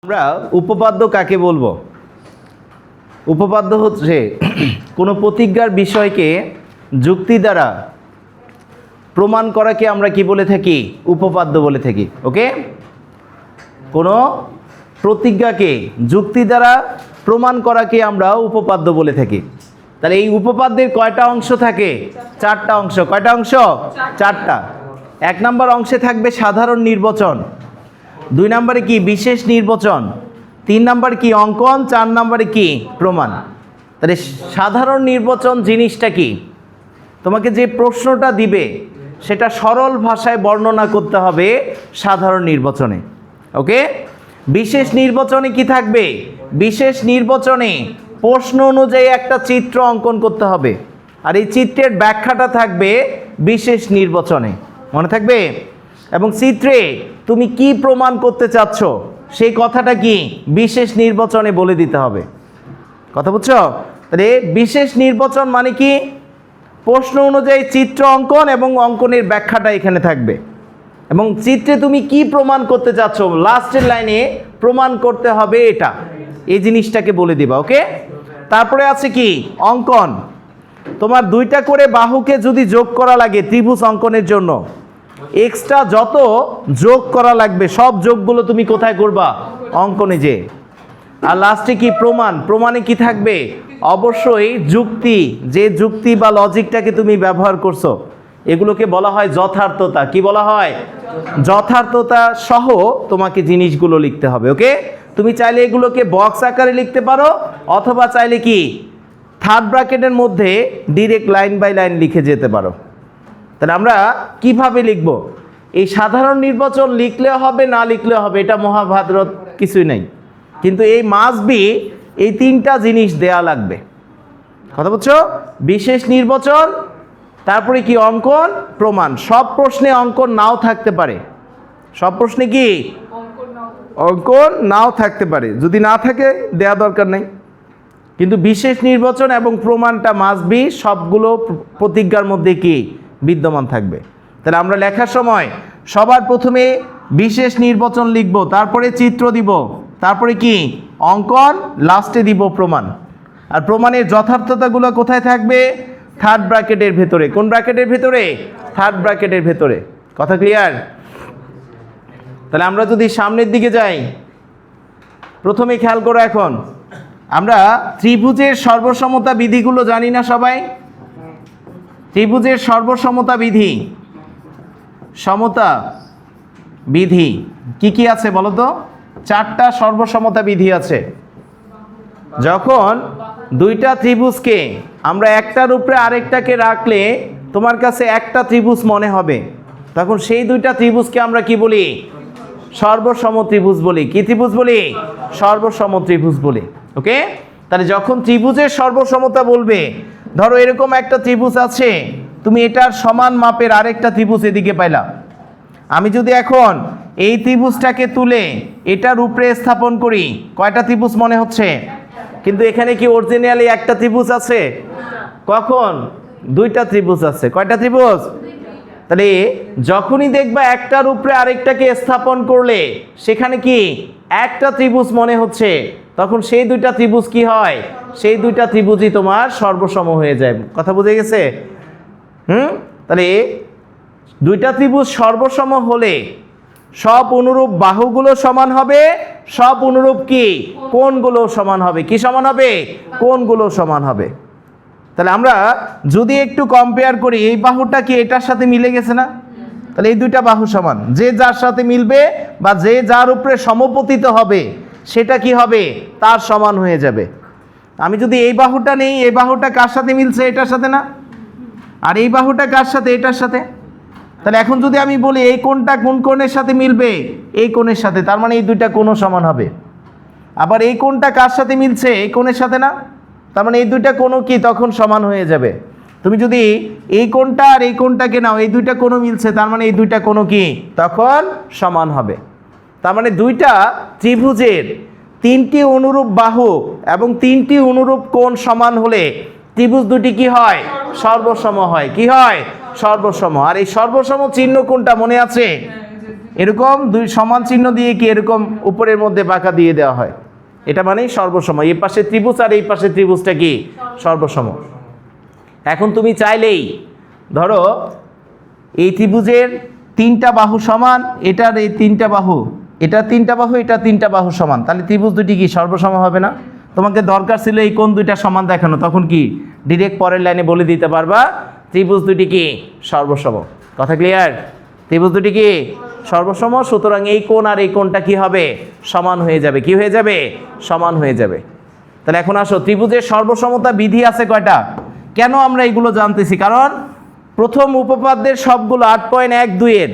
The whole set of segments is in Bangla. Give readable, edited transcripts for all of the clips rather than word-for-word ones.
আমরা উপপাদ্য কাকে বলবো? উপপাদ্য হচ্ছে কোনো প্রতিজ্ঞার বিষয়কে যুক্তি দ্বারা প্রমাণ করাকে আমরা কি বলে থাকি? উপপাদ্য বলে থাকি। ওকে, কোনো প্রতিজ্ঞাকে যুক্তি দ্বারা প্রমাণ করাকে আমরা উপপাদ্য বলে থাকি। তাহলে এই উপপাদ্যের কয়টা অংশ থাকে? চারটা অংশ। কয়টা অংশ? চারটা। এক নম্বর অংশে থাকবে সাধারণ নির্বাচন, দুই নম্বরে কি বিশেষ নির্বাচন, তিন নম্বরে কি অঙ্কন, চার নম্বরে কি প্রমাণ। তাহলে সাধারণ নির্বাচন জিনিসটা কি? তোমাকে যে প্রশ্নটা দিবে সেটা সরল ভাষায় বর্ণনা করতে হবে সাধারণ নির্বাচনে। ওকে, বিশেষ নির্বাচনে কি থাকবে? বিশেষ নির্বাচনে প্রশ্ন অনুযায়ী একটা চিত্র অঙ্কন করতে হবে, আর এই চিত্রের ব্যাখ্যাটা থাকবে বিশেষ নির্বাচনে, মনে থাকবে। এবং চিত্রে তুমি কি প্রমাণ করতে চাচ্ছ সেই কথাটা কি বিশেষ নির্বাচনে বলে দিতে হবে। কথা বুঝছো? তাহলে বিশেষ নির্বাচন মানে কি? প্রশ্ন অনুযায়ী চিত্র অঙ্কন এবং অঙ্কনের ব্যাখ্যাটা এখানে থাকবে। এবং চিত্রে তুমি কি প্রমাণ করতে চাচ্ছ, লাস্টের লাইনে প্রমাণ করতে হবে এটা, এই জিনিসটাকে বলে দিবা। ওকে, তারপরে আছে কি অঙ্কন। তোমার দুইটা করে বাহুকে যদি যোগ করা লাগে ত্রিভুজ অঙ্কনের জন্য, এক্সট্রা যত যোগ করা লাগবে সব যোগগুলো তুমি কোথায় করবা? অঙ্কনে যে। আর লাস্টে কি প্রমাণ। প্রমাণে কি থাকবে? অবশ্যই যুক্তি, যে যুক্তি বা লজিকটাকে তুমি ব্যবহার করছো এগুলোকে বলা হয় যথার্থতা। কি বলা হয়? যথার্থতা সহ তোমাকে জিনিসগুলো লিখতে হবে। ওকে, তুমি চাইলে এগুলোকে বক্স আকারে লিখতে পারো, অথবা চাইলে কি থার্ড ব্র্যাকেটের মধ্যে ডিরেক্ট লাইন বাই লাইন লিখে যেতে পারো। তাহলে আমরা কিভাবে লিখব? এই সাধারণ নির্বাচন লিখলে হবে, না লিখলে হবে, এটা মহাভারত কিছুই নাই, কিন্তু এই মাস্ট বি এই তিনটা জিনিস দেয়া লাগবে। কথা বুঝছো? বিশেষ নির্বাচন, তারপরে কি অঙ্কন, প্রমাণ। সব প্রশ্নে অঙ্কন নাও থাকতে পারে, সব প্রশ্নে কি অঙ্কন নাও থাকতে পারে, যদি না থাকে দেয়া দরকার নেই, কিন্তু বিশেষ নির্বাচন এবং প্রমাণটা মাস্ট বি সবগুলো প্রতিজ্ঞার মধ্যে কি বিদ্যমান থাকবে। তাহলে আমরা লেখার সময় সবার প্রথমে বিশেষ নির্বাচন লিখব, তারপরে চিত্র দিব, তারপরে কি অঙ্কন, লাস্টে দিব প্রমাণ। আর প্রমাণের যথার্থতাগুলো কোথায় থাকবে? থার্ড ব্র্যাকেটের ভেতরে। কোন ব্র্যাকেটের ভেতরে? থার্ড ব্র্যাকেটের ভেতরে। কথা ক্লিয়ার? তাহলে আমরা যদি সামনের দিকে যাই, প্রথমে খেয়াল করো, এখন আমরা ত্রিভুজের সর্বসমতা বিধিগুলো জানি না সবাই? ত্রিভুজের সর্বসমতা বিধি, সমতা বিধি কি কি আছে বলো তো? চারটা সর্বসমতা বিধি আছে। যখন দুইটা ত্রিভুজকে আমরা একটার উপরে আরেকটাকে রাখলে তোমার কাছে একটা ত্রিভুজ মনে হবে, তখন সেই দুইটা ত্রিভুজকে আমরা কি বলি? সর্বসম ত্রিভুজ বলি। কি ত্রিভুজ বলি? সর্বসম ত্রিভুজ বলি। ওকে, তাহলে যখন ত্রিভুজের সর্বসমতা বলবে, ধরো এরকম একটা ত্রিভুজ আছে, তুমি এটার সমান মাপের আরেকটা ত্রিভুজ এদিকে পাইলা। আমি যদি এখন এই ত্রিভুজটাকে তুলে এটার উপরে স্থাপন করি, কয়টা ত্রিভুজ মনে হচ্ছে? কিন্তু এখানে কি অরিজিনালি একটা ত্রিভুজ আছে? কখন? দুইটা ত্রিভুজ আছে। কয়টা ত্রিভুজ? তাহলে যখনই দেখবা একটার উপরে আরেকটাকে স্থাপন করলে সেখানে কি একটা ত্রিভুজ মনে হচ্ছে, তখন সেই দুইটা ত্রিভুজ কি হয়? সেই দুইটা ত্রিভুজই তোমার সর্বসম হয়ে যায়। কথা বুঝে গেছে? তাহলে দুইটা ত্রিভুজ সর্বসম হলে সব অনুরূপ বাহুগুলো সমান হবে, সব অনুরূপ কি কোণগুলো সমান হবে। কি সমান হবে? কোণগুলো সমান হবে। তাহলে আমরা যদি একটু কম্পেয়ার করি, এই বাহুটা কি এটার সাথে মিলে গেছে না? তাহলে এই দুইটা বাহু সমান, যে যার সাথে মিলবে বা যে যার উপরে সমপতিত হবে সেটা কি হবে? তার সমান হয়ে যাবে। আমি যদি এই বাহুটা নেই, এই বাহুটা কার সাথে মিলছে? এটার সাথে না? আর এই বাহুটা কার সাথে? এটার সাথে। তাহলে এখন যদি আমি বলি এই কোণটা কোন কোণের সাথে মিলবে? এই কোণের সাথে, তার মানে এই দুইটা কোণও সমান হবে। আবার এই কোণটা কার সাথে মিলছে? এই কোণের সাথে না? তার মানে এই দুইটা কোণও কি তখন সমান হয়ে যাবে। তুমি যদি এই কোণটা আর এই কোণটাকে নাও, এই দুইটা কোণও মিলছে, তার মানে এই দুইটা কোণও কি তখন সমান হবে। তার মানে দুইটা ত্রিভুজের তিনটি অনুরূপ বাহু এবং তিনটি অনুরূপ কোণ সমান হলে ত্রিভুজ দুটি কি হয়? সর্বসম হয়। কি হয়? সর্বসম। আর এই সর্বসম চিহ্ন কোনটা মনে আছে? এরকম দুই সমান চিহ্ন দিয়ে কি এরকম উপরের মধ্যে বাঁকা দিয়ে দেওয়া হয়, এটা মানেই সর্বসম। এই পাশে ত্রিভুজ আর এই পাশে ত্রিভুজটা কি সর্বসম। এখন তুমি চাইলেই ধরো এই ত্রিভুজের তিনটা বাহু সমান, এটার এই তিনটা বাহু, এটা তিনটা বাহু, এটা তিনটা বাহু সমান, তাহলে ত্রিভুজ দুটি কি সর্বসম হবে না? তোমাকে দরকার ছিল এই কোণ দুইটা সমান দেখানো, তখন কি ডিরেক্ট পরের লাইনে বলে দিতে পারবা ত্রিভুজ দুটি কি সর্বসম। কথা ক্লিয়ার? ত্রিভুজ দুটি কি সর্বসম, সুতরাং এই কোণ আর এই কোণটা কি হবে সমান হয়ে যাবে। কি হয়ে যাবে? সমান হয়ে যাবে। তাহলে এখন আসো, ত্রিভুজের সর্বসমতা বিধি আছে কয়টা? কেন আমরা এগুলো জানতেছি? কারণ প্রথম উপপাদ্যের সবগুলো 8.12 এর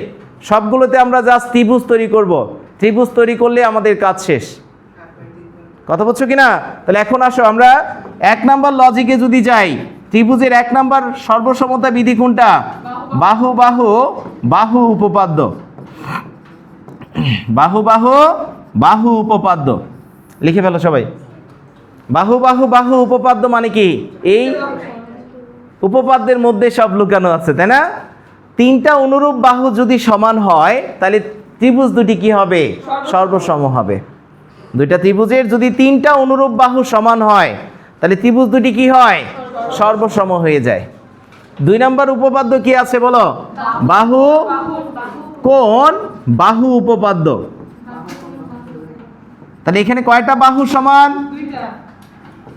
সবগুলোতে আমরা জাস্ট ত্রিভুজ তৈরি করব, ত্রিভুজ তৈরি করলে আমাদের কাজ শেষ। কথা বলছো কিনা? তাহলে এখন আসো আমরা 1 নাম্বার লজিকে যদি যাই, ত্রিভুজের 1 নাম্বার সর্বসমতা বিধি কোনটা? বাহু বাহু বাহু উপপাদ্য। বাহু বাহু বাহু উপপাদ্য লিখে ফেলো সবাই। বাহু বাহু বাহু উপপাদ্য মানে কি? এই উপপাদ্যের মধ্যে সব লুকানো আছে, তাই না? তিনটা অনুরূপ বাহু যদি সমান হয় তাহলে ত্রিভুজ দুটি কি হবে? সর্বসম হবে। দুইটা ত্রিভুজের যদি তিনটা অনুরূপ বাহু সমান হয় তাহলে ত্রিভুজ দুটি কি হয়? সর্বসম হয়ে যায়। 2 নাম্বার উপপাদ্য কি আছে বলো? বাহু কোণ বাহু উপপাদ্য। তাহলে এখানে কয়টা বাহু সমান?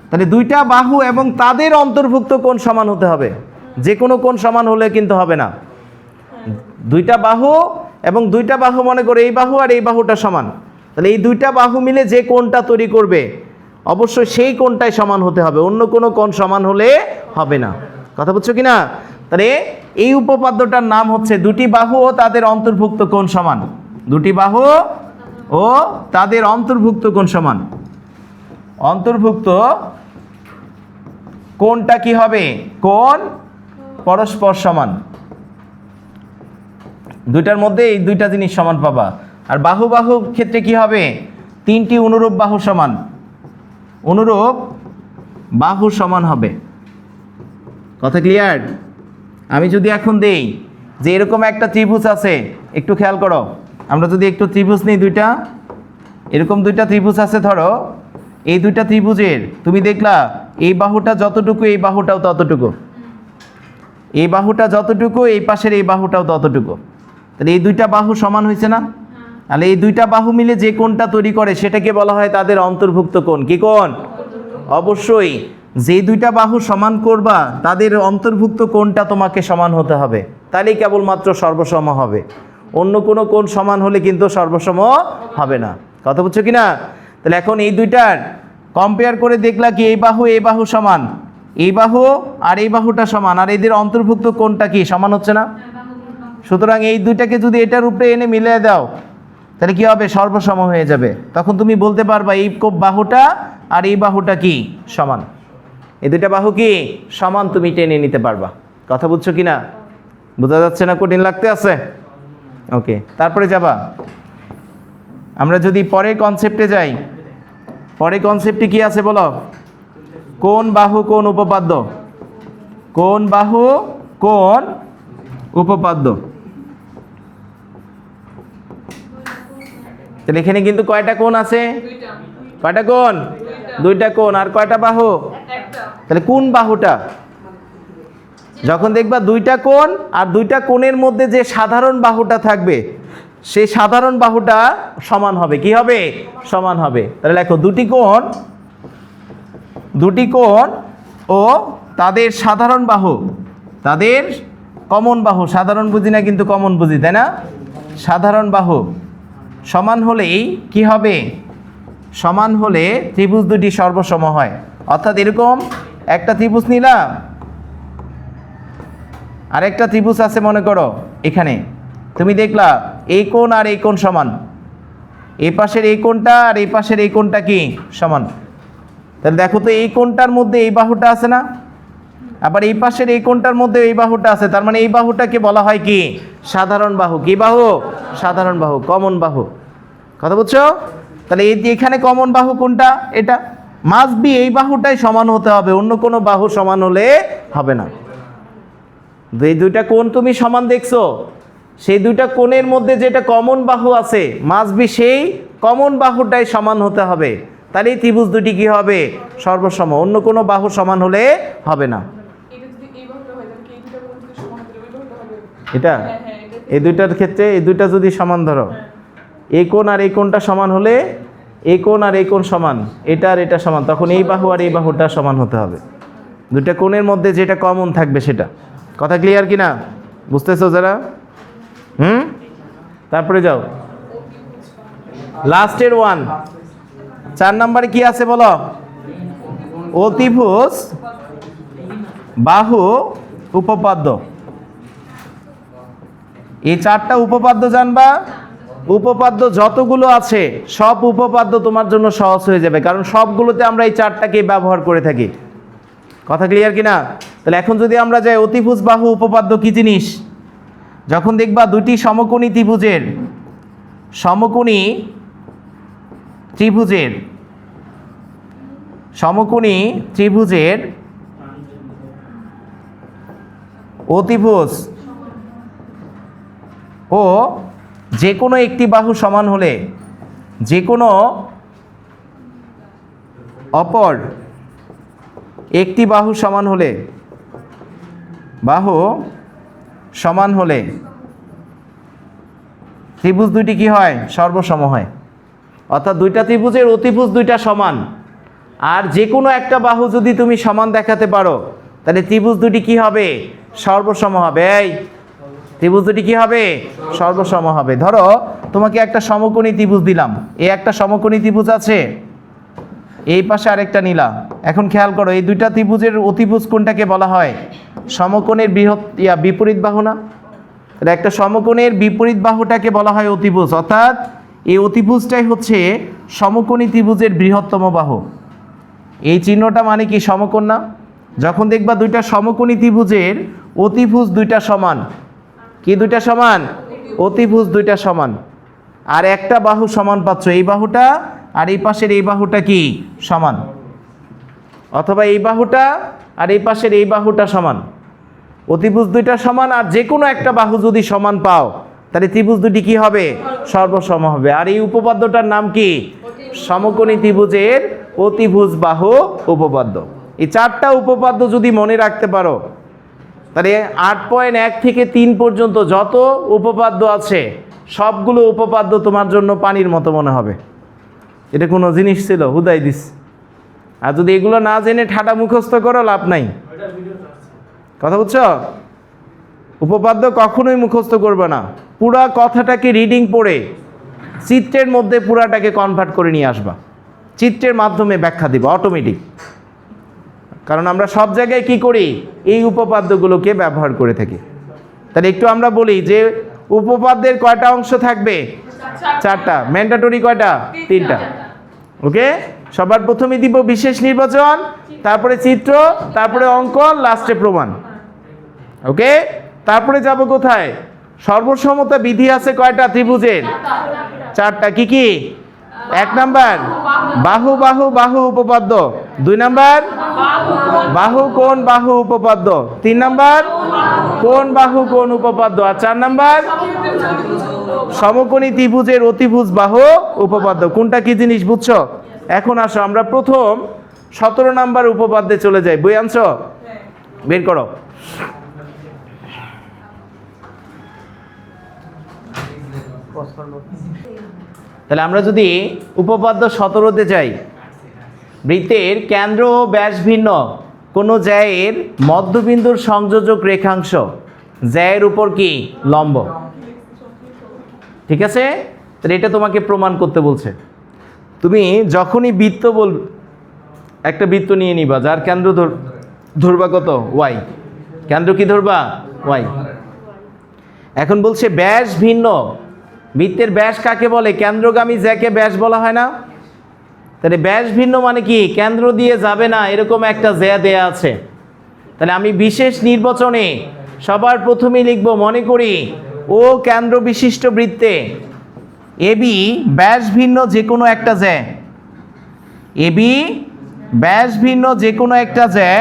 তাহলে দুইটা বাহু এবং তাদের অন্তর্ভুক্ত কোণ সমান হতে হবে। যে কোনো কোণ সমান হলে কিন্তু হবে না। দুইটা বাহু এবং দুইটা বাহু, মনে করো এই বাহু আর এই বাহুটা সমান, তাহলে এই দুইটা বাহু মিলে যে কোণটা তৈরি করবে অবশ্যই সেই কোণটাই সমান হতে হবে, অন্য কোনো কোণ সমান হলে হবে না। কথা বুঝছো কিনা? তাহলে এই উপপাদ্যটার নাম হচ্ছে দুটি বাহু ও তাদের অন্তর্ভুক্ত কোণ সমান। দুটি বাহু ও তাদের অন্তর্ভুক্ত কোণ সমান। অন্তর্ভুক্ত কোণটা কি হবে? কোণ পরস্পর সমান। দুইটার মধ্যে এই দুইটা জিনিস সমান পাবা। আর বাহু বাহু ক্ষেত্রে কি হবে? তিনটি অনুরূপ বাহু সমান। অনুরূপ বাহু সমান হবে। কথা ক্লিয়ার? আমি যদি এখন দেই যে এরকম একটা ত্রিভুজ আছে, একটু খেয়াল করো, আমরা যদি একটু ত্রিভুজ নিই দুইটা, এরকম দুইটা ত্রিভুজ আছে ধরো, এই দুইটা ত্রিভুজের তুমি দেখলা এই বাহুটা যতটুকু এই বাহুটাও ততটুকু, এই বাহুটা যতটুকু এই পাশের এই বাহুটাও ততটুকু, তাহলে এই দুইটা বাহু সমান হয়েছে না? তাহলে এই দুইটা বাহু মিলে যে কোণটা তৈরি করে সেটাকে বলা হয় তাদের অন্তর্ভুক্ত কোণ। কি কোণ? অবশ্যই যে দুইটা বাহু সমান করবা তাদের অন্তর্ভুক্ত কোণটা তোমাকে সমান হতে হবে, তাহলেই কেবলমাত্র সর্বসম হবে। অন্য কোনো কোণ সমান হলে কিন্তু সর্বসম হবে না। কথা বুঝছো কিনা? তাহলে এখন এই দুইটার কম্পেয়ার করে দেখলা কি এই বাহু সমান, এই বাহু আর এই বাহুটা সমান, আর এদের অন্তর্ভুক্ত কোণটা কি সমান হচ্ছে না? সুতরাং এই দুইটাকে যদি এটার উপরে এনে মিলিয়ে দাও তাহলে কি হবে? সর্বসম হয়ে যাবে। তখন তুমি বলতে পারবা এই বাহুটা আর এই বাহুটা কি সমান, এই দুইটা বাহু কি সমান, তুমি টেনে নিতে পারবা। কথা বুঝছো কিনা? বোঝা যাচ্ছে না? কঠিন লাগতে আছে? ওকে, তারপরে যাবা আমরা যদি পরের কনসেপ্টে যাই। পরের কনসেপ্টে কি আছে বলো? কোণ বাহু কোণ উপপাদ্য। কোণ বাহু কোণ উপপাদ্য। তাহলে এখানে কিন্তু কয়টা কোণ আছে? কয়টা কোণ? দুইটা কোণ। আর কয়টা বাহু? তাহলে কোন বাহুটা? যখন দেখবা দুইটা কোণ আর দুইটা কোণের মধ্যে যে সাধারণ বাহুটা থাকবে সেই সাধারণ বাহুটা সমান হবে। কি হবে? সমান হবে। তাহলে লেখো দুটি কোণ ও তাদের সাধারণ বাহু, তাদের কমন বাহু, সাধারণ বুঝি না কিন্তু কমন বুঝি, তাই না? সাধারণ বাহু সমান হলেই কি হবে? সমান হলে ত্রিভুজ দুটি সর্বসম হয়। অর্থাৎ এরকম একটা ত্রিভুজ নিলাম, আরেকটা ত্রিভুজ আছে মনে করো এখানে, তুমি দেখলা এই কোণ আর এই কোণ সমান, এই পাশের এই কোণটা আর এই পাশের এই কোণটা কি সমান। তাহলে দেখো তো এই কোণটার মধ্যে এই বাহুটা আছে না? আবার এই পাশের এই কোণটার মধ্যে এই বাহুটা আছে, তার মানে এই বাহুটাকে বলা হয় কি? সাধারণ বাহু। কি বাহু? সাধারণ বাহু, কমন বাহু। কথা বুঝছো? তাহলে এই যে এখানে কমন বাহু কোনটা? এটা মাস্ট বি এই বাহুটাই সমান হতে হবে, অন্য কোনো বাহু সমান হলে হবে না। এই দুইটা কোণ তুমি সমান দেখছো, সেই দুইটা কোণের মধ্যে যেটা কমন বাহু আছে মাস্ট বি সেই কমন বাহুটাই সমান হতে হবে, তাহলে এই ত্রিভুজ দুটি কি হবে? সর্বসম। অন্য কোনো বাহু সমান হলে হবে না। এটা এই দুইটার ক্ষেত্রে এই দুইটা যদি সমান ধরো, এই কোণ আর এই কোণটা সমান হলে এই কোণ আর এই কোণ সমান, এটা আর এটা সমান, তখন এই বাহু আর এই বাহুটা সমান হতে হবে। দুইটা কোণের মধ্যে যেটা কমন থাকবে সেটা। কথা ক্লিয়ার কি না? বুঝতেছো যারা? তারপরে যাও লাস্টের ওয়ান, 4 নম্বরে কি আছে বলো? অতিভুজ বাহু উপপাদ্য। এই 4টা উপপাদ্য জানবা। উপপাদ্য যতগুলো আছে সব উপপাদ্য তোমার জন্য সহজ হয়ে যাবে, কারণ সবগুলোতে আমরা এই 4টাকে ব্যবহার করে থাকি। কথা ক্লিয়ার কি না? তাহলে এখন যদি আমরা যাই অতিভুজ বাহু উপপাদ্য কি জিনিস, যখন দেখবা দুটি সমকোণী ত্রিভুজের অতিভুজ ও যে কোনো একটি বাহু সমান হলে যে কোনো অপর একটি বাহু সমান হলে ত্রিভুজ দুইটি কি হয়? সর্বসম হয়। অর্থাৎ দুইটা ত্রিভুজের অতিভুজ দুইটা সমান, আর যে কোনো একটা বাহু যদি তুমি সমান দেখাতে পারো তাহলে ত্রিভুজ দুটি কি হবে? সর্বসম হবে। এই ত্রিভুজ দুটি কি হবে? সর্বসম হবে। ধরো তোমাকে একটা সমকোণী ত্রিভুজ দিলাম, এই একটা সমকোণী ত্রিভুজ আছে, এই পাশে আরেকটা নিলা। এখন খেয়াল করো এই দুইটা ত্রিভুজের অতিভুজ কোনটাকে বলা হয়? সমকোণের বিপরীত বাহু না? তাহলে একটা সমকোণের বিপরীত বাহুটাকে বলা হয় অতিভুজ, অর্থাৎ এই অতিভুজটাই হচ্ছে সমকোণী ত্রিভুজের বৃহত্তম বাহু। এই চিহ্নটা মানে কি? সমকোণ না? যখন দেখবা দুইটা সমকোণী ত্রিভুজের অতিভুজ দুইটা সমান, কি দুইটা সমান? অতিভুজ দুইটা সমান, আর একটা বাহু সমান পাচ্ছ, এই বাহুটা আর এই পাশের এই বাহুটা কি সমান, অথবা এই বাহুটা আর এই পাশের এই বাহুটা সমান। অতিভুজ দুইটা সমান, আর যে কোনো একটা বাহু যদি সমান পাও তাহলে ত্রিভুজ দুটি কি হবে? সর্বসম হবে। আর এই উপপাদ্যটার নাম কি? সমকোণী ত্রিভুজের অতিভুজ বাহু উপপাদ্য। এই 4টা উপপাদ্য যদি মনে রাখতে পারো তাহলে 8.1 থেকে 3 পর্যন্ত যত উপপাদ্য আছে সবগুলো উপপাদ্য তোমার জন্য পানির মতো মনে হবে। এটা কোনো জিনিস ছিল? হুদাই দিস। আর যদি এগুলো না জেনে ঠাটা মুখস্থ করো লাভ নাই। কথা বুঝছো? উপপাদ্য কখনোই মুখস্থ করবে না, পুরা কথাটাকে রিডিং পড়ে চিত্রের মধ্যে পুরাটাকে কনভার্ট করে নিয়ে আসবা, চিত্রের মাধ্যমে ব্যাখ্যা দিবা অটোমেটিক। কারণ আমরা সব জায়গায় কি করি? এই উপপাদ্যগুলোকে ব্যবহার করে থাকি। তাহলে একটু আমরা বলি যে উপপাদ্যের কয়টা অংশ থাকবে? 4টা। ম্যান্ডেটরি কয়টা? 3টা। ওকে, সবার প্রথমে দিব বিশেষ নির্বাচন, তারপরে চিত্র, তারপরে অঙ্কন, লাস্টে প্রমাণ। ওকে, তারপরে যাব কোথায়? সর্বসমতা বিধি আছে কয়টা ত্রিভুজের? 4টা। কি কি? 1 নাম্বার বাহু বাহু বাহু উপপাদ্য, 2 নাম্বার বাহু কোণ বাহু উপপাদ্য, 3 নাম্বার কোণ বাহু কোণ উপপাদ্য, আর 4 নাম্বার সমকোণী ত্রিভুজের অতিভুজ বাহু উপপাদ্য। কোনটা কি জিনিস বুঝছো? এখন আসো আমরা প্রথম 17 নাম্বার উপপাদ্যে চলে যাই। বই আনছো? বের করো। তাহলে আমরা যদি উপপাদ্য 17তে যাই, বৃত্তের কেন্দ্র ও ব্যাস ভিন্ন কোনো জ্যায়ের মধ্যবিন্দুর সংযোজক রেখাংশ জ্যায়ের উপর কি লম্ব। ঠিক আছে, তাহলে এটা তোমাকে প্রমাণ করতে বলছে। তুমি যখনই বৃত্ত একটা বৃত্ত নিয়ে নিবা, যার কেন্দ্র ধরবা কত? ওয়াই। কেন্দ্র কি ধরবা? ওয়াই। এখন বলছে ব্যাস ভিন্ন। বৃত্তের ব্যাস কাকে বলে? কেন্দ্রগামী জ্যাকে ব্যাস বলা হয় না? তাহলে ব্যাস ভিন্ন মানে কি? কেন্দ্র দিয়ে যাবে না এরকম একটা জ্যা দেয়া আছে। তাহলে আমি বিশেষ নির্বাচনে সবার প্রথমেই লিখব, মনে করি ও কেন্দ্র বিশিষ্ট বৃত্তে এবি ব্যাস ভিন্ন যে কোনো একটা জ্যা, এবি ব্যাস ভিন্ন যে কোনো একটা জ্যা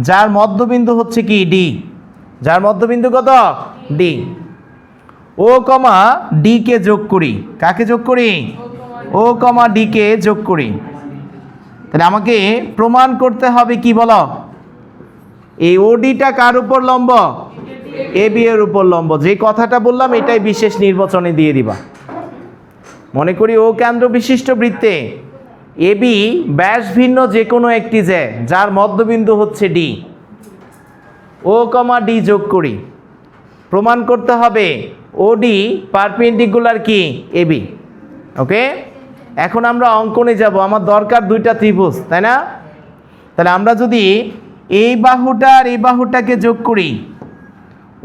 যার মধ্যবিন্দু হচ্ছে কি? ডি। যার মধ্যবিন্দু কত? ডি। ও কমা ডি কে যোগ করি। কাকে যোগ করি? ও কমা ডি কে যোগ করি। তাহলে আমাকে প্রমাণ করতে হবে কি বলো? এই ওডিটা কার উপর লম্ব? এ বি এর উপর লম্ব। যে কথাটা বললাম এটাই বিশেষ নির্বাচনে দিয়ে দিবা। মনে করি ও কেন্দ্র বিশিষ্ট বৃত্তে এ বি ব্যাস ভিন্ন যে কোনো একটি যার মধ্যবিন্দু হচ্ছে ডি, ও কমা ডি যোগ করি। প্রমাণ করতে হবে ওডি পারপেন্ডিকুলার কি এ বি। ওকে, এখন আমরা অঙ্কনে যাব। আমার দরকার দুইটা ত্রিভুজ, তাই না? তাহলে আমরা যদি এই বাহুটা আর এই বাহুটাকে যোগ করি,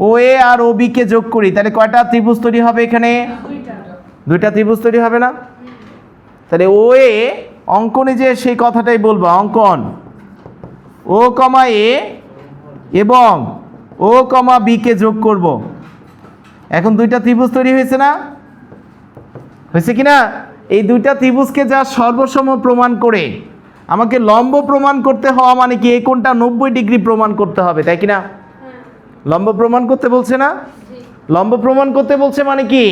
ও এ আর ও বি কে যোগ করি, তাহলে কয়টা ত্রিভুজ তৈরি হবে? এখানে দুইটা ত্রিভুজ তৈরি হবে না? তাহলে ও এ অঙ্কনে যে সেই কথাটাই বলবো, অঙ্কন ও কমা এ এবং ও কমা বি কে যোগ করব। এখন দুইটা ত্রিভুজ তৈরি হয়েছে না? হয়েছে কি না? এই দুইটা ত্রিভুজকে যা সর্বসম প্রমাণ করে আমাকে লম্ব প্রমাণ করতে হওয়া মানে কি এই কোণটা 90 ডিগ্রি প্রমাণ করতে হবে, তাই কি না? লম্ব প্রমাণ করতে বলছে না? লম্ব প্রমাণ করতে বলছে মানে কি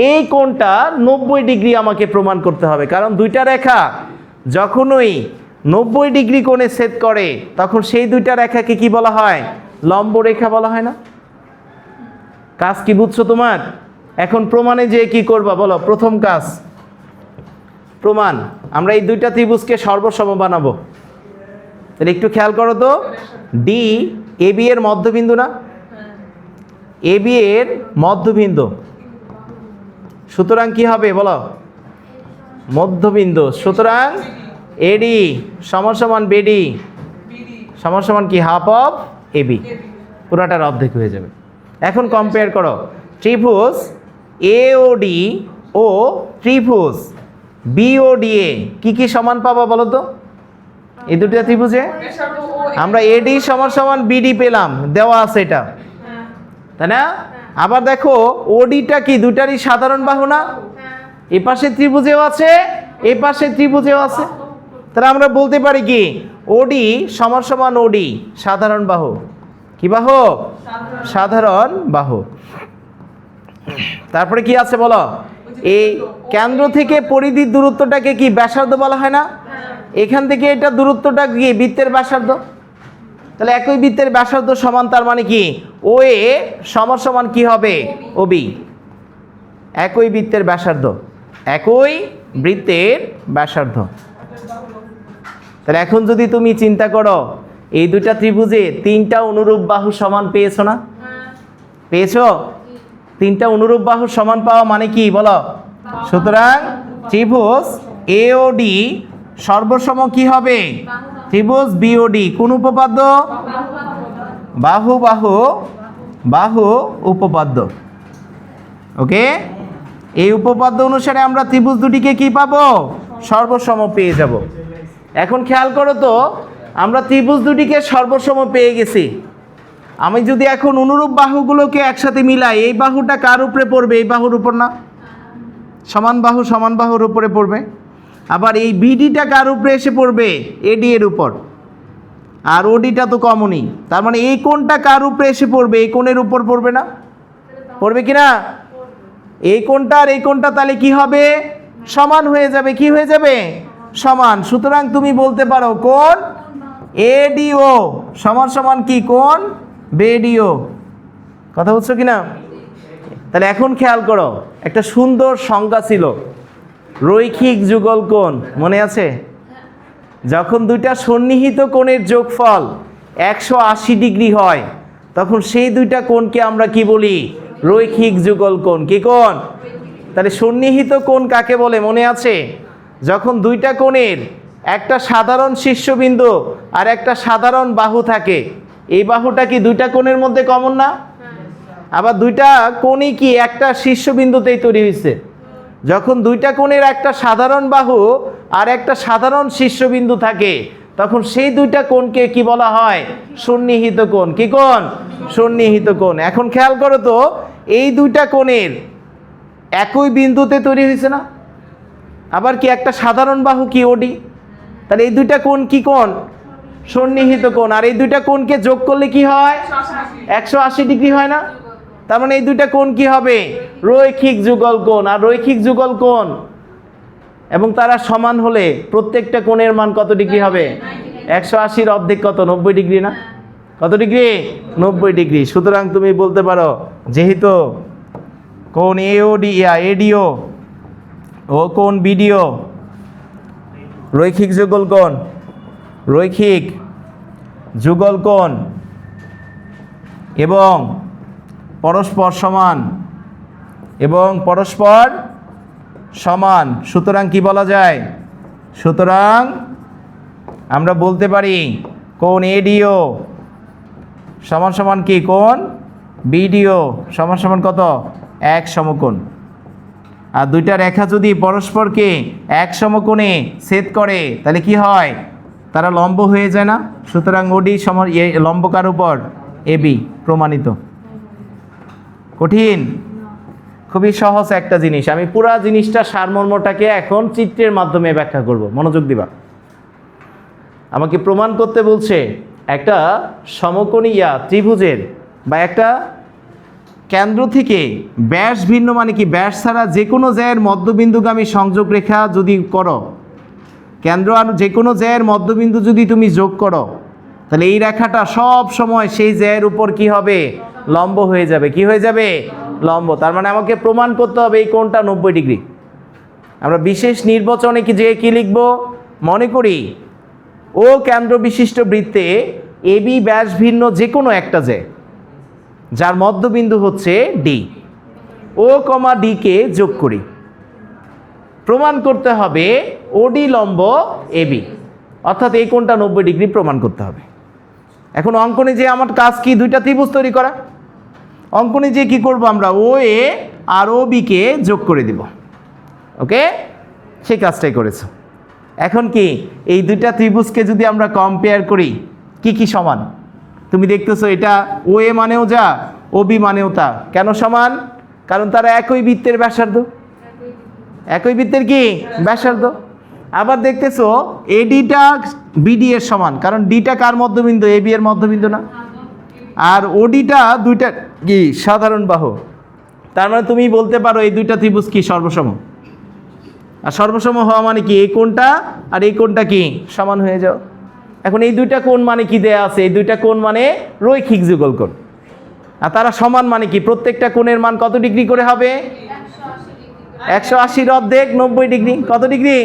এই কোণটা 90 ডিগ্রি আমাকে প্রমাণ করতে হবে। কারণ দুইটা রেখা যখনই 90 ডিগ্রি কোণে ছেদ করে তখন সেই দুইটা রেখাকে কি বলা হয়? লম্ব রেখা বলা হয় না? কাজ কি বুঝছো তোমার? এখন প্রমাণে যে কি করবা বলো? প্রথম কাজ প্রমাণ, আমরা এই দুইটা ত্রিভুজকে সর্বসম বানাবো। তাহলে একটু খেয়াল করো তো, ডি এ বি এর মধ্যবিন্দু না? এ বি এর মধ্যবিন্দু, সুতরাং কি হবে বলো? মধ্যবিন্দু। সুতরাং এডি সমান সমান বিডি সমান সমান কি হাফ অফ এবি, পুরাটার অর্ধেক হয়ে যাবে। এখন কম্পেয়ার করো ত্রিভুজ এ ও ডি ও ত্রিভুজ বি ও ডি এ কি কি সমান পাবা বলো তো? এই দুটো ত্রিভুজে আমরা এডি সমান সমান বিডি পেলাম, দেওয়া আছে এটা, তাই না? আবার দেখো ওডিটা কি দুটারই সাধারণ বাহু না? এ পাশে ত্রিভুজেও আছে, এ পাশে ত্রিভুজেও আছে। তাহলে আমরা বলতে পারি কি ওডি সমান সমান ওডি সাধারণ বাহু। কি বাহু? সাধারণ বাহু। তারপরে কি আছে বলো? এই কেন্দ্র থেকে পরিধির দূরত্বটাকে কি ব্যাসার্ধ বলা হয় না? এখান থেকে এটা দূরত্বটা কি বৃত্তের ব্যাসার্ধ। তাহলে একই বৃত্তের ব্যাসার্ধ সমান, তার মানে কি ও এ সমান সমান কি হবে? ও বি। একই বৃত্তের ব্যাসার্ধ, একই বৃত্তের ব্যাসার্ধ। তাহলে এখন যদি তুমি চিন্তা করো এই দুইটা ত্রিভুজে তিনটা অনুরূপ বাহু সমান পেয়েছো না? পেয়েছো? তিনটা অনুরূপ বাহু সমান পাওয়া মানে কি বলো? সুতরাং ত্রিভুজ এ ও ডি সর্বসম কি হবে? ত্রিভুজ বি ও ডি। কোন উপপাদ্য? বাহু বাহু বাহু উপপাদ্য। ওকে, এই উপপাদ্য অনুসারে আমরা ত্রিভুজ দুটিকে কি পাবো? সর্বসম পেয়ে যাব। এখন খেয়াল করো তো, আমরা ত্রিভুজ দুটিকে সর্বসম পেয়ে গেছি। আমি যদি এখন অনুরূপ বাহুগুলোকে একসাথে মিলাই, এই বাহুটা কার উপরে পড়বে? এই বাহুর উপর না? সমান বাহুর উপরে পড়বে। আবার এই বিডিটা কার উপরে এসে পড়বে? এডি এর উপর। আর ওডিটা তো কমনই, তার মানে এই কোণটা কার উপরে এসে পড়বে? এই কোণের উপর পড়বে না? পড়বে কি না? এই কোণটা আর এই কোণটা তাহলে কি হবে? সমান হয়ে যাবে। কি হয়ে যাবে? সমান। সুতরাং তুমি বলতে পারো কোণ এডিও সমান সমান কি? কোণ বেডিও। কথা বুঝছো কিনা? তাহলে এখন খেয়াল করো, একটা সুন্দর সংজ্ঞা ছিল রৈখিক যুগল কোণ, মনে আছে? যখন দুইটা সন্নিহিত কোণের যোগফল 180 ডিগ্রি হয় তখন সেই দুইটা কোণকে আমরা কি বলি? রৈখিক যুগল কোণ। কি কোণ? তাহলে সন্নিহিত কোণ কাকে বলে মনে আছে? যখন দুইটা কোণের একটা সাধারণ শীর্ষবিন্দু আর একটা সাধারণ বাহু থাকে, এই বাহুটা কি দুইটা কোণের মধ্যে কমন না? আবার দুইটা কোণই কি একটা শীর্ষবিন্দুতেই তৈরি হয়েছে। যখন দুইটা কোণের একটা সাধারণ বাহু আর একটা সাধারণ শীর্ষবিন্দু থাকে তখন সেই দুইটা কোণকে কি বলা হয়? সন্নিহিত কোণ। কি কোণ? সন্নিহিত কোণ। এখন খেয়াল করো তো, এই দুইটা কোণের একই বিন্দুতে তৈরি হয়েছে না? আবার কি একটা সাধারণ বাহু কি ওডি। তাহলে এই দুইটা কোণ কি কোণ? সন্নিহিত কোণ। আর এই দুইটা কোণকে যোগ করলে কি হয়? 180 ডিগ্রি হয় না? তার মানে এই দুইটা কোণ কি হবে? রৈখিক যুগল কোণ। আর রৈখিক যুগল কোণ এবং তারা সমান হলে প্রত্যেকটা কোণের মান কত ডিগ্রি হবে? 180-র অর্ধেক কত? 90 ডিগ্রি না? কত ডিগ্রি? 90 ডিগ্রি। সুতরাং তুমি বলতে পারো যেহেতু কোণ এডিও ও কোণ বিডিও রৈখিক যুগল কোণ, রৈখিক যুগল কোণ এবং পরস্পর সমান সুতরাং কি বলা যায়? সুতরাং আমরা বলতে পারি কোণ এডিও সমান সমান কি? কোণ বিডিও সমান সমান কত? এক সমকোণ। আর দুইটা রেখা যদি পরস্পরকে এক সমকোণে ছেদ করে তাহলে কি হয়? তারা লম্ব হয়ে যায় না? সুতরাং ওডি সমান লম্বকার উপর এবি প্রমাণিত। কঠিন? খুবই সহজ একটা জিনিস। আমি পুরা জিনিসটা সারমর্মটাকে এখন চিত্রের মাধ্যমে ব্যাখ্যা করব, মনোযোগ দিবা। আমাকে প্রমাণ করতে বলছে একটা সমকোণী ত্রিভুজের বা একটা কেন্দ্র থেকে ব্যাস ভিন্ন, মানে কি ব্যাস ছাড়া যে কোনো জ্যায়ের মধ্যবিন্দুগামী সংযোগ রেখা যদি করো, কেন্দ্র আর যে কোনো জ্যায়ের মধ্যবিন্দু যদি তুমি যোগ করো, তাহলে এই রেখাটা সব সময় সেই জ্যায়ের উপর কি হবে? লম্ব হয়ে যাবে। কি হয়ে যাবে? লম্ব। তার মানে আমাকে প্রমাণ করতে হবে এই কোণটা 90 ডিগ্রি। আমরা বিশেষ নির্বাচনে কি লিখব? মনে করি ও কেন্দ্র বিশিষ্ট বৃত্তে এবি ব্যাস ভিন্ন যে কোনো একটা জ্যা যার মধ্যবিন্দু হচ্ছে ডি, ও কমা ডি কে যোগ করি। প্রমাণ করতে হবে ওডি লম্ব এবি, অর্থাৎ এই কোণটা 90 ডিগ্রি প্রমাণ করতে হবে। এখন অঙ্কনে যে আমার কাজ কি? দুইটা ত্রিভুজ তৈরি করা। অঙ্কনে যে কি করব? আমরা ও এ আর ও বি কে যোগ করে দিব। ওকে, সেই কাজটাই করেছো। এখন কি এই দুইটা ত্রিভুজকে যদি আমরা কম্পেয়ার করি, কি কি সমান? তুমি দেখতেছো এটা ও এ মানেও যা, ও বি মানেও তা। কেন সমান? কারণ তারা একই বৃত্তের ব্যাসার্ধ। একই বৃত্তের কি? ব্যাসার্ধ। আবার দেখতেছো এডিটা বিডি এর সমান, কারণ ডিটা কার মধ্যবিন্দু? এবি এর মধ্যবিন্দু না? আর ওডিটা দুইটা কি? সাধারণ বাহু। তার মানে তুমি বলতে পারো এই দুইটা ত্রিভুজ কি? সর্বসম। আর সর্বসম হওয়া মানে কি? এই কোণটা আর এই কোণটা কি? সমান হয়ে যাও। এখন এই দুইটা কোণ মানে কি দেয়া আছে? এই দুইটা কোণ মানে রৈখিক যুগল কোণ। আর তারা সমান মানে কি? প্রত্যেকটা কোণের মান কত ডিগ্রি করে হবে? 180-র অর্ধেক 90 ডিগ্রি। কত ডিগ্রি?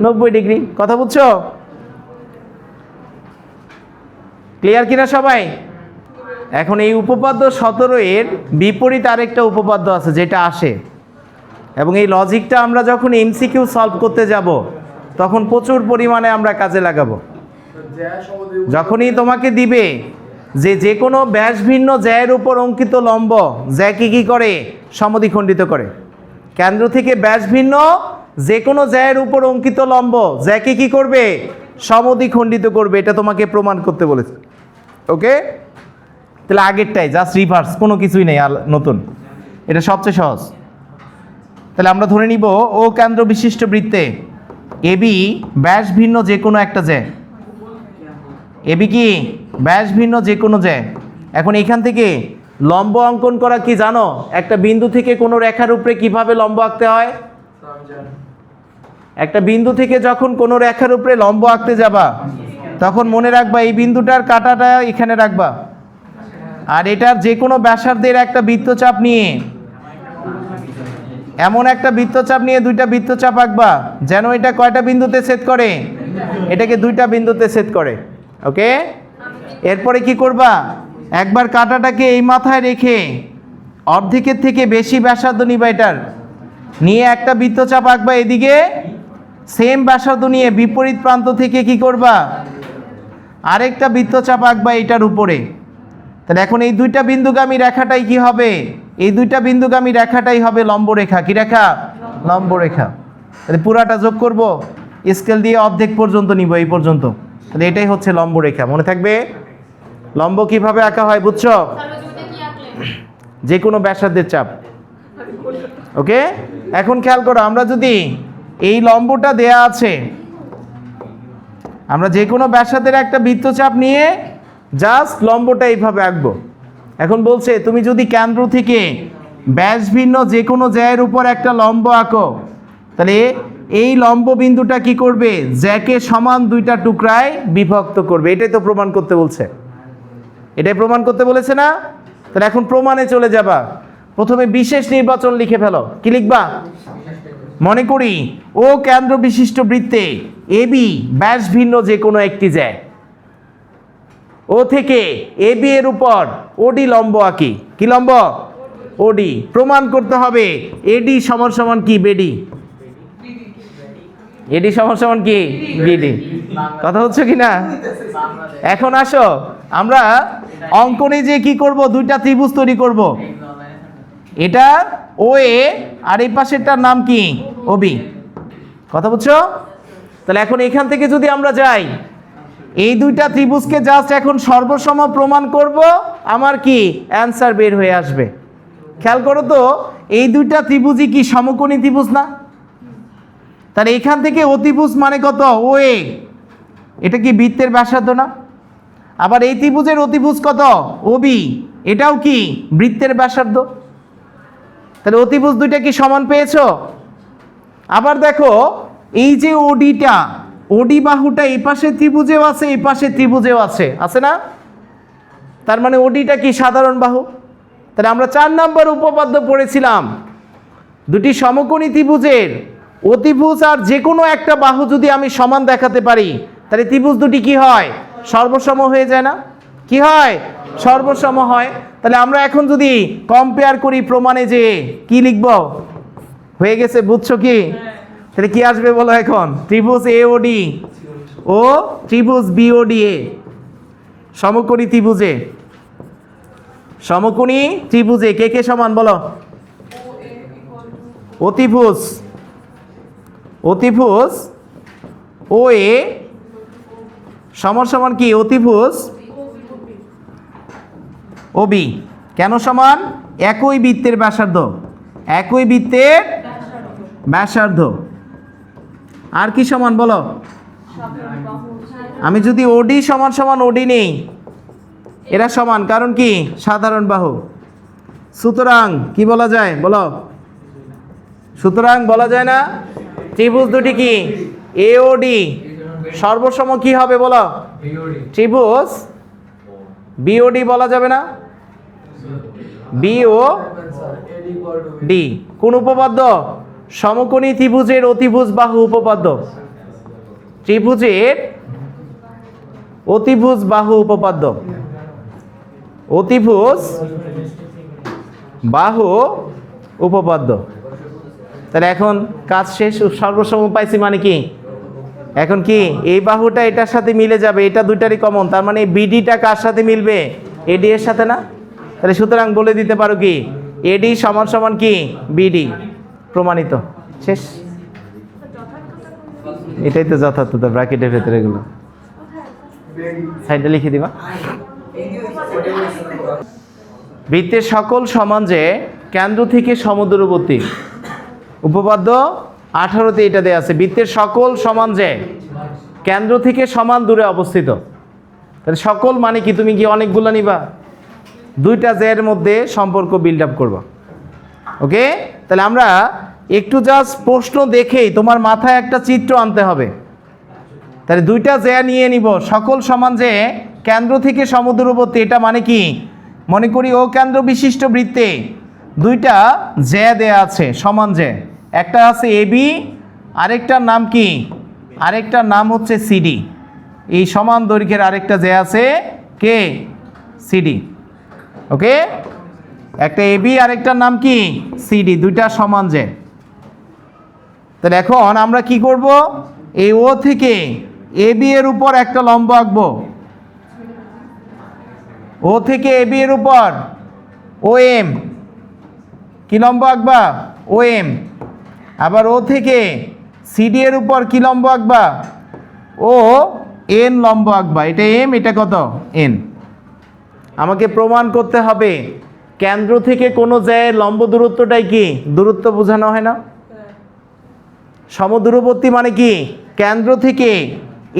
90 ডিগ্রি। কথা বুঝছো? ক্লিয়ার কিনা সবাই? এখন এই উপপাদ্য 17 এর বিপরীত আরেকটা উপপাদ্য আছে যেটা আসে, এবং এই লজিকটা আমরা যখন এমসিকিউ সলভ করতে যাব তখন প্রচুর পরিমাণে আমরা কাজে লাগাবো। যখনই তোমাকে দিবে যে কোনো ব্যাস ভিন্ন জ্যায়ের উপর অঙ্কিত লম্ব জ্যাকে কি করে? সমদ্বিখণ্ডিত করে। কেন্দ্র থেকে ব্যাস ভিন্ন যে কোনো জ্যায়ের উপর অঙ্কিত লম্ব জ্যাকে কি করবে? সমদ্বিখণ্ডিত করবে। এটা তোমাকে প্রমাণ করতে বলেছে। ওকে, তাহলে আগেরটাই জাস্ট রিভার্স, কোনো কিছুই নেই নতুন। এটা সবচেয়ে সহজ। তাহলে আমরা ধরে নিব ও কেন্দ্র বিশিষ্ট বৃত্তে এবি ব্যাস ভিন্ন যে কোনো একটা জ্যা। এবি কি? ব্যাস ভিন্ন যে কোনো জ্যা। এখন এখান থেকে লম্ব অঙ্কন করা কি জানো? একটা বিন্দু থেকে কোনো রেখার উপরে কিভাবে লম্ব আঁকতে হয়? একটা বিন্দু থেকে যখন কোনো রেখার উপরে লম্ব আঁকতে যাবা তখন মনে রাখবা এই বিন্দুটার কাঁটাটা এখানে রাখবা, আর এটার যে কোনো ব্যাসার্ধের একটা বৃত্তচাপ নিয়ে, এমন একটা বৃত্তচাপ নিয়ে দুইটা বৃত্তচাপ আঁকবা যেন এটা কয়টা বিন্দুতে ছেদ করে? এটাকে দুইটা বিন্দুতে ছেদ করে। ওকে, এরপরে কি করবা? একবার কাঁটাটাকে এই মাথায় রেখে অর্ধেকের থেকে বেশি ব্যাসার্ধ নিবা, এটার নিয়ে একটা বৃত্তচাপ আঁকবা এদিকে, সেম ব্যাসার্ধ নিয়ে বিপরীত প্রান্ত থেকে কি করবা? আরেকটা বৃত্তচাপ আঁকবা এটার উপরে। তাহলে এখন এই দুইটা বিন্দুগামী রেখাটাই কি হবে? এই দুইটা বিন্দুগামী রেখাটাই হবে লম্ব রেখা। কি রেখা? লম্ব রেখা। তাহলে পুরাটা যোগ করব, স্কেল দিয়ে অর্ধেক পর্যন্ত নিব, এই পর্যন্ত। তাহলে এটাই হচ্ছে লম্ব রেখা। মনে থাকবে লম্ব কিভাবে আঁকা হয়, বুঝছো? যে কোনো ব্যাসার্ধের চাপ। ওকে, এখন খেয়াল করো, আমরা যদি এই লম্বটা দেয়া আছে, আমরা যে কোনো ব্যাসার্ধের একটা বৃত্তচাপ নিয়ে জাস্ট লম্বটা এইভাবে আঁকবো। এখন বলছে তুমি যদি কেন্দ্র থেকে ব্যাস ভিন্ন যে কোনো জ্যায়ের উপর একটা লম্ব আঁকো, তাহলে এই লম্ব বিন্দুটা কি করবে, জ্যাকে সমান দুইটা টুকরায় বিভক্ত করবে। এটাই তো প্রমাণ করতে বলছে, এটাই প্রমাণ করতে বলেছে না? তাহলে এখন প্রমাণে চলে যাবা। প্রথমে বিশেষ নির্বাচন লিখে ফেলো। কি লিখবা? মনে করি ও কেন্দ্র বিশিষ্ট বৃত্তে এবি ব্যাস ভিন্ন যে কোনো একটি জ্যা, ও থেকে এবি এর উপর ওডি লম্ব আঁকি। কি লম্ব? ওডি। প্রমাণ করতে হবে এডি সমান সমান কি বেডি, এডি সমান সমান কি বিডি। কথা হচ্ছে কি না? এখন আসো আমরা অঙ্কনে যে কি করব, দুইটা ত্রিভুজ তৈরি করব। এটা ও এ আর এই পাশেরটার নাম কি ওবি। কথা বুঝছো? তাহলে এখন এখান থেকে যদি আমরা যাই, এই দুইটা ত্রিভুজকে জাস্ট এখন সর্বসম প্রমাণ করব, আমার কি অ্যান্সার বের হয়ে আসবে। খেয়াল করো তো, এই দুইটা ত্রিভুজই কি সমকোণী ত্রিভুজ না? তাহলে এখান থেকে অতিভুজ মানে কত? ও এ, এটা কি বৃত্তের ব্যাসার্ধ না? আবার এই ত্রিভুজের অতিভুজ কত? ওবি, এটাও কি বৃত্তের ব্যাসার্ধ। তাহলে অতিভুজ দুইটা কি সমান পেয়েছো? আবার দেখো এই যে ওডিটা, ওডি বাহুটা এই পাশে ত্রিভুজেও আছে, এই পাশে ত্রিভুজেও আছে, আছে না? তার মানে ওডিটা কি সাধারণ বাহু। তাহলে আমরা 4 নম্বর উপপাদ্য পড়েছিলাম, দুটি সমকোণী ত্রিভুজের অতিভুজ আর যে কোনো একটা বাহু যদি আমি সমান দেখাতে পারি, তাহলে ত্রিভুজ দুটি কি হয়? সর্বসম হয়ে যায় না? কি হয়? সর্বসম হয়। তাহলে আমরা এখন যদি কম্পেয়ার করি প্রমাণে, যে কি লিখব? হয়ে গেছে, বুঝছো কি? তাহলে কি আসবে বলো এখন? ত্রিভুজ এওডি ও ত্রিভুজ বিওডি এ সমকোণী ত্রিভুজে, সমকোণী ত্রিভুজে কে কে সমান বলো? অতিভুজ, অতিভুজ ও এ সমান সমান কি? অতিভুজ ওবি। কেন সমান? একই বৃত্তের ব্যাসার্ধ, একই বৃত্তের ব্যাসার্ধ। আর কি সমান বলো? আমি যদি ওডি সমান সমান ওডি নেই, এরা সমান, কারণ কি? সাধারণ বাহু। সুতরাং কি বলা যায় বলো? সুতরাং বলা যায় না ত্রিভুজ দুটি কি এওডি সর্বসম কি হবে বলো? ত্রিভুজ বিওডি বলা যাবে না? বিও ডি কোন উপপাদ্য? সমকোণী ত্রিভুজের অতিভুজ বাহু উপপাদ্য, ত্রিভুজের অতিভুজ বাহু উপপাদ্য, অতিভুজ বাহু উপপাদ্য। তাহলে এখন কাজ শেষ, সর্বসম পাইছি মানে কি? এখন কি এই বাহুটা এটার সাথে মিলে যাবে, এটা দুইটারই কমন, তার মানে বিডিটা কার সাথে মিলবে? এডি এর সাথে না? তাহলে সুতরাং বলে দিতে পারো কি এডি সমান সমান কি বিডি। প্রমাণিত, শেষ। এটাই তো যথার্থতা, ব্র্যাকেটের ভেতরে এগুলো সাইডে লিখে দিবা। বৃত্তের সকল সমান যে কেন্দ্র থেকে সমদূরবর্তী, উপপাদ্য 18-তে এটা দেয়া আছে। বৃত্তের সকল সমান যে কেন্দ্র থেকে সমান দূরে অবস্থিত। তাহলে সকল মানে কি? তুমি কি অনেকগুলো নিবা? দুইটা জ্যায়ের মধ্যে সম্পর্ক বিল্ড আপ করবা। ওকে, তাহলে আমরা একটু জাস্ট প্রশ্ন দেখেই তোমার মাথায় একটা চিত্র আনতে হবে। তাহলে দুইটা জ্যা নিয়ে নিব, সকল সমান যে কেন্দ্র থেকে সমদূরবর্তী, এটা মানে কি? মনে করি ও কেন্দ্র বিশিষ্ট বৃত্তে দুইটা জ্যা দেয়া আছে, সমান জ্যা। একটা আছে এবি, আরেকটার নাম কি? আরেকটার নাম হচ্ছে সিডি। এই সমান দৈর্ঘ্যের আরেকটা জ্যা আছে কে? সিডি। ওকে, একটা এবি আরেকটার নাম কি? সিডি, দুইটা সমান জ্যা। তাহলে এখন আমরা কি করব? এই ও থেকে এবি এর উপর একটা লম্ব আঁকবো, ও থেকে এবি এর উপর ও এম। কি লম্ব আঁকবা? ও এম। আবার ও থেকে সিডি এর উপর কি লম্ব আঁকবা? ও এন লম্ব আঁকবা। এটা এম, এটা কত? এন। আমাকে প্রমাণ করতে হবে কেন্দ্র থেকে কোনো জ্যায়ের লম্ব দূরত্বটাই কি? দূরত্ব বোঝানো হয় না? সমদূরবর্তী মানে কি? কেন্দ্র থেকে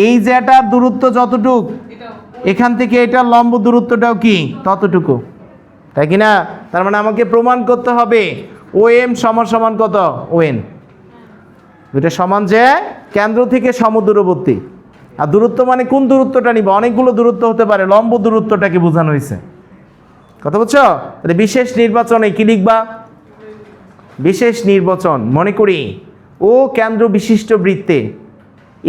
এই জ্যাটার দূরত্ব যতটুক, এখান থেকে এটার লম্ব দূরত্বটাও কি ততটুকু। তাই কি না? তার মানে আমাকে প্রমাণ করতে হবে ও এম সমান সমান কত, ও এন। দুইটা সমান যে কেন্দ্র থেকে সমদূরবর্তী। আর দূরত্ব মানে কোন দূরত্বটা নিব? অনেকগুলো দূরত্ব হতে পারে, লম্ব দূরত্বটাকে বোঝানো হয়েছে। কথা বুঝছো? তাহলে বিশেষ নির্বাচনে কি লিখবা? বিশেষ নির্বাচন। মনে করি ও কেন্দ্র বিশিষ্ট বৃত্তে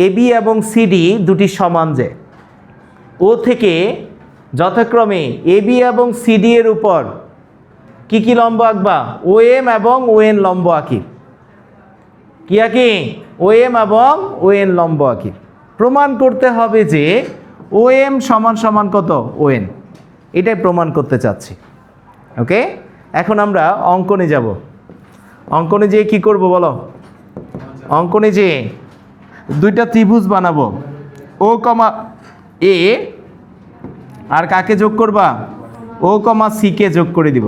এবি এবং সিডি দুটি সমান যে, ও থেকে যথাক্রমে এবি এবং সিডি এর উপর কি কি লম্ব আঁকবা? ও এম এবং ও এন লম্ব আঁকি। কি আঁকি? ও এম এবং ও এন লম্ব আঁকি। প্রমাণ করতে হবে যে ও এম সমান সমান কত, ও এন। এটাই প্রমাণ করতে চাচ্ছি। ওকে, এখন আমরা অঙ্কনে যাব। অঙ্কনে যেয়ে কি করব বলো? অঙ্কনে যে দুইটা ত্রিভুজ বানাবো, ও কমা এ আর কাকে যোগ করবা? ও কমা সি কে যোগ করে দিব।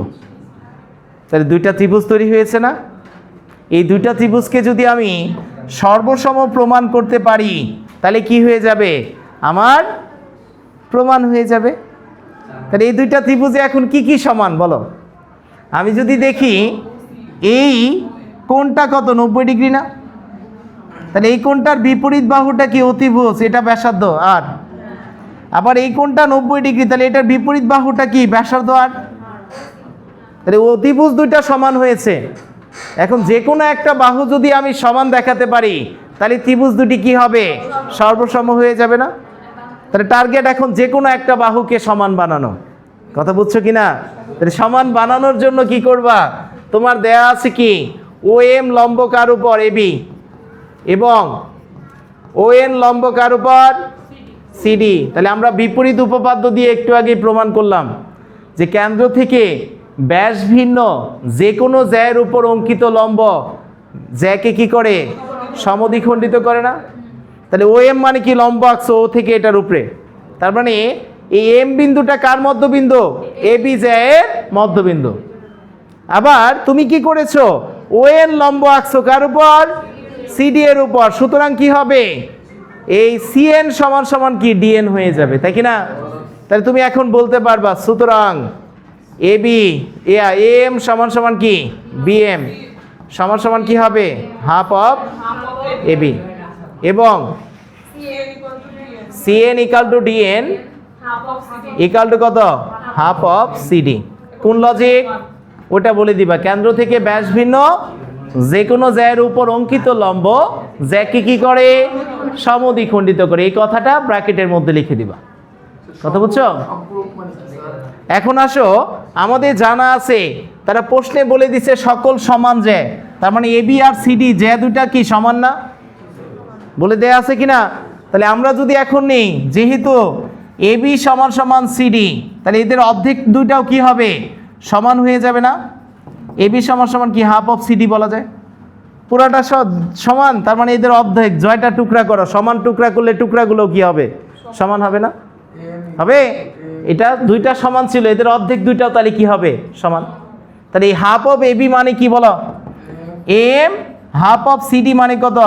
তাহলে দুইটা ত্রিভুজ তৈরি হয়েছে না? এই দুইটা ত্রিভুজকে যদি আমি সর্বসম প্রমাণ করতে পারি তাহলে কি হয়ে যাবে? আমার প্রমাণ হয়ে যাবে। তাহলে এই দুইটা ত্রিভুজে এখন কি কি সমান বলো? আমি যদি দেখি এই কোণটা কত, 90 ডিগ্রি না? তাহলে এই কোণটার বিপরীত বাহুটা কি? অতিভুজ, এটা ব্যাসার্ধ আর। আবার এই কোণটা 90 ডিগ্রি, তাহলে এটার বিপরীত বাহুটা কি? ব্যাসার্ধ আর। তাহলে অতিভুজ দুইটা সমান হয়েছে। এখন যে কোনো একটা বাহু যদি আমি সমান দেখাতে পারি তাহলে ত্রিভুজ দুটি কি হবে? সর্বসম হয়ে যাবে না? তাহলে টার্গেট এখন যে কোনো একটা বাহুকে সমান বানানো। কথা বুঝছো কি না? তাহলে সমান বানানোর জন্য কি করবা? তোমার দেয়া আছে কি? ও এম লম্ব কার উপর? এবি। এবং ও এন লম্ব কার উপর? সিডি। তাহলে আমরা বিপরীত উপপাদ্য দিয়ে একটু আগে প্রমাণ করলাম যে কেন্দ্র থেকে ব্যাস ভিন্ন যে কোনো জ্যায়ের উপর অঙ্কিত লম্ব জ্যাকে কি করে? সমদ্বিখণ্ডিত করে না? তাহলে ও এম মানে কি? লম্ব আঁকছো ও থেকে এটার উপরে। তার মানে এই এম বিন্দুটা কার মধ্যবিন্দু? এবি জ্যায়ের মধ্যবিন্দু। আবার তুমি কি করেছো? ও এন লম্ব আঁকছো কার উপর? সিডি এর উপর। সুতরাং কি হবে? এই সিএন সমান সমান কি? ডিএন হয়ে যাবে, তাই কি না? তাহলে তুমি এখন বলতে পারবা সুতরাং এবি এম সমান সমান কি? বিএম সমান সমান কি হবে? Half of AB. এবং CN equal to DN equal to কত? Half of CD. কোন লজিক? ওটা বলে দিবা। কেন্দ্র থেকে ব্যাস ভিন্ন যে কোনো জ্যায়ের উপর অঙ্কিত লম্ব জ্যাকে কি করে? সমদ্বিখণ্ডিত করে। এই কথাটা ব্র্যাকেটের মধ্যে লিখে দিবা। কথা বুঝছো? এখন আসো, আমাদের জানা আছে তারা প্রশ্নে বলে দিছে সকল সমান জ্যা। তার মানে এবি আর সিডি জ্যা দুইটা কি সমান না? বলে দেয়া আছে কিনা? তাহলে আমরা যদি এখন নেই যেহেতু এবি সমান সমান সিডি, তাহলে এদের অর্ধেক দুইটাও কি হবে? সমান হয়ে যাবে না? এবি সমান সমান কি? হাফ অফ সিডি বলা যায়। পুরাটা সমান, তার মানে এদের অর্ধেক। জয়টা টুকরা করো, সমান টুকরা করলে টুকরাগুলো কি হবে? সমান হবে না? হবে। এটা দুইটা সমান ছিল, এদের অর্ধেক দুইটাও তাহলে কি হবে? সমান। তাহলে এই হাফ অফ এবি মানে কি বলো? এম। হাফ অফ সিডি মানে কত?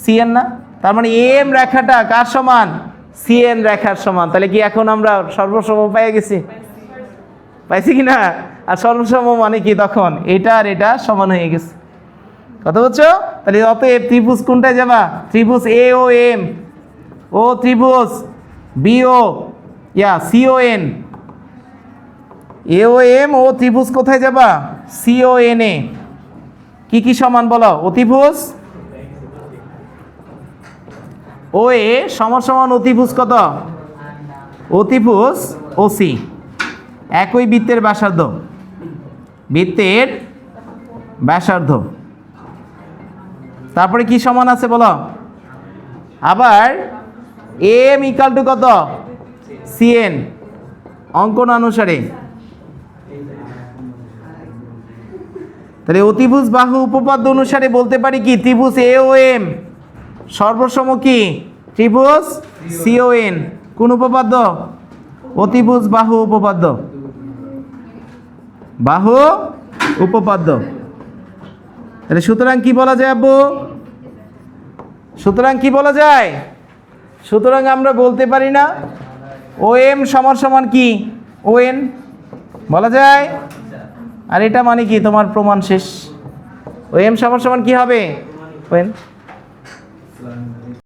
সিএন না? তার মানে এম রেখাটা কার সমান? সিএন রেখার সমান। তাহলে কি এখন আমরা সর্বসম পেয়ে গেছি? পাইছি কি না? আর সর্বসম মানে কি? তখন এটা আর এটা সমান হয়ে গেছে। কথা বুঝছো? তাহলে অতএব ত্রিভুজ কোনটায় যাবা? ত্রিভুজ এ ও এম ও ত্রিভুজ বিও সিও এন। এ ও এম ও ত্রিভুজ কোথায় যাবা? CO N A. কি কি সমান বলো? অতিভুজ ও এ সমান সমান অতিভুজ কত? অতিভুজ ও সি। একই বৃত্তের ব্যাসার্ধ। বৃত্তের ব্যাসার্ধ। তারপরে কি সমান আছে বলো? আবার এম ইকাল টু কত? সিএন অঙ্কন অনুসারে। তাহলে অতিভুজ বাহু উপপাদ্য অনুসারে বলতে পারি কি? ত্রিভুজ এ ও এম সর্বসম কি? ত্রিভুজ সিও এন। কোন উপপাদ্য? অতিভুজ বাহু উপপাদ্য। বাহু উপপাদ্য। তাহলে সুতরাং কি বলা যায় আব্বু? সুতরাং কি বলা যায়? সুতরাং আমরা বলতে পারি না ও এম সমান সমান কি? O N. বলা যায়? আর এটা মানে কি? তোমার প্রমাণ শেষ। ওই এম সমান সমান কি হবে?